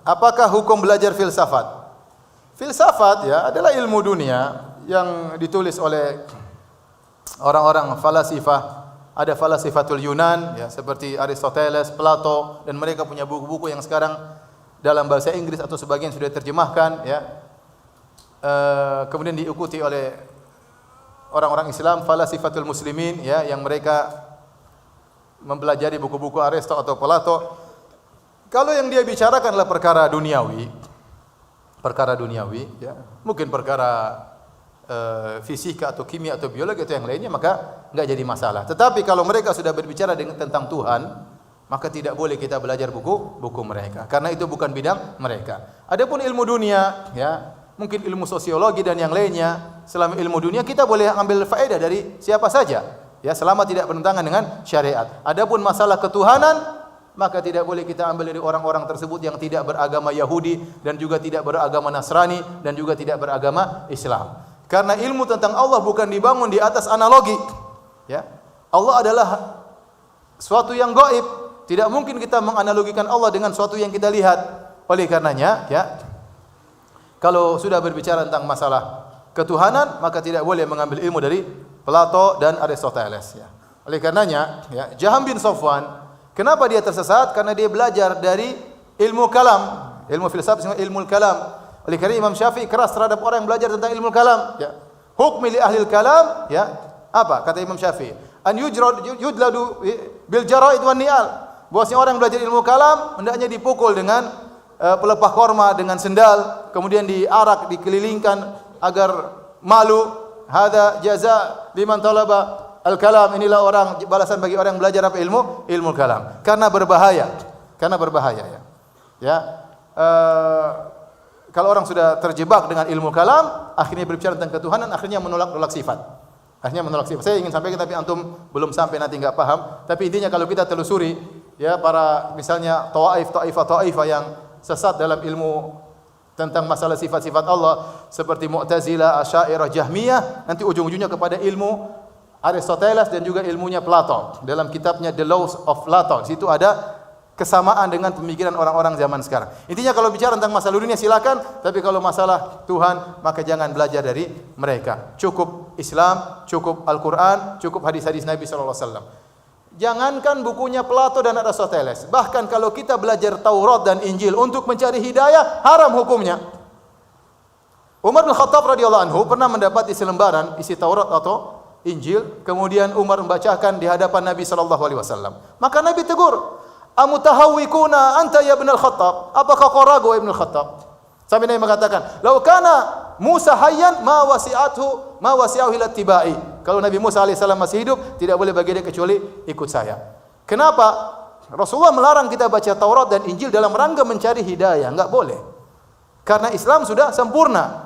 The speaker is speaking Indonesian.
apakah hukum belajar filsafat? Filsafat ya adalah ilmu dunia yang ditulis oleh orang-orang falasifah. Ada falasifatul Yunan ya seperti Aristoteles, Plato, dan mereka punya buku-buku yang sekarang dalam bahasa Inggris atau sebagian sudah diterjemahkan ya. Kemudian diikuti oleh orang-orang Islam falasifatul muslimin ya yang mereka mempelajari buku-buku Aristo atau Plato. Kalau yang dia bicarakan adalah perkara duniawi ya, mungkin perkara fisika atau kimia atau biologi atau yang lainnya, maka enggak jadi masalah. Tetapi kalau mereka sudah berbicara tentang Tuhan, maka tidak boleh kita belajar buku mereka karena itu bukan bidang mereka. Adapun ilmu dunia ya, mungkin ilmu sosiologi dan yang lainnya, selama ilmu dunia kita boleh ambil faedah dari siapa saja ya, selama tidak bertentangan dengan syariat. Adapun masalah ketuhanan, maka tidak boleh kita ambil dari orang-orang tersebut yang tidak beragama Yahudi dan juga tidak beragama Nasrani dan juga tidak beragama Islam. Karena ilmu tentang Allah bukan dibangun di atas analogi. Ya. Allah adalah suatu yang gaib. Tidak mungkin kita menganalogikan Allah dengan suatu yang kita lihat. Oleh karenanya, ya, kalau sudah berbicara tentang masalah ketuhanan, maka tidak boleh mengambil ilmu dari Plato dan Aristoteles. Ya. Oleh karenanya, ya, Jaham bin Safwan, kenapa dia tersesat? Karena dia belajar dari ilmu kalam, ilmu filsafat, ilmu kalam. Oleh karena Imam Syafi'i keras terhadap orang yang belajar tentang ilmu kalam. Ya. Hukmi li ahli kalam, ya, apa kata Imam Syafi'i? An yudladu bil jaraid wan ni'al. Bahwasanya orang yang belajar ilmu kalam hendaknya dipukul dengan pelepah korma dengan sendal, kemudian diarak, dikelilingkan agar malu. Hada jaza liman talaba al-kalam. Inilah orang balasan bagi orang yang belajar apa ilmu kalam. Karena berbahaya ya. Ya. Kalau orang sudah terjebak dengan ilmu kalam, akhirnya berbicara tentang ketuhanan, akhirnya menolak sifat. Saya ingin sampaikan tapi antum belum sampai, nanti enggak paham. Tapi intinya kalau kita telusuri ya para misalnya taifah yang sesat dalam ilmu tentang masalah sifat-sifat Allah seperti Mu'tazilah, Asy'ariyah, Jahmiyah, nanti ujung-ujungnya kepada ilmu Aristoteles dan juga ilmunya Plato. Dalam kitabnya The Laws of Plato, di situ ada kesamaan dengan pemikiran orang-orang zaman sekarang. Intinya kalau bicara tentang masalah dunia silakan, tapi kalau masalah Tuhan maka jangan belajar dari mereka. Cukup Islam, cukup Al-Qur'an, cukup hadis-hadis Nabi sallallahu alaihi wasallam. Jangankan bukunya Plato dan Aristoteles, bahkan kalau kita belajar Taurat dan Injil untuk mencari hidayah, haram hukumnya. Umar bin Khattab radhiyallahu anhu pernah mendapati selembaran isi Taurat atau Injil, kemudian Umar membacakan di hadapan Nabi sallallahu alaihi wasallam. Maka Nabi tegur, "Amutahawwikuna anta ya Ibn al-Khattab?" Apakah kau ragu Ibn al-Khattab? Sampai Nabi mengatakan, "Lau kana Musa hayyan ma wasi'ahu ila tibai." Kalau Nabi Musa alaihissalam masih hidup, tidak boleh bagi dia kecuali ikut saya. Kenapa? Rasulullah melarang kita baca Taurat dan Injil dalam rangka mencari hidayah, enggak boleh. Karena Islam sudah sempurna.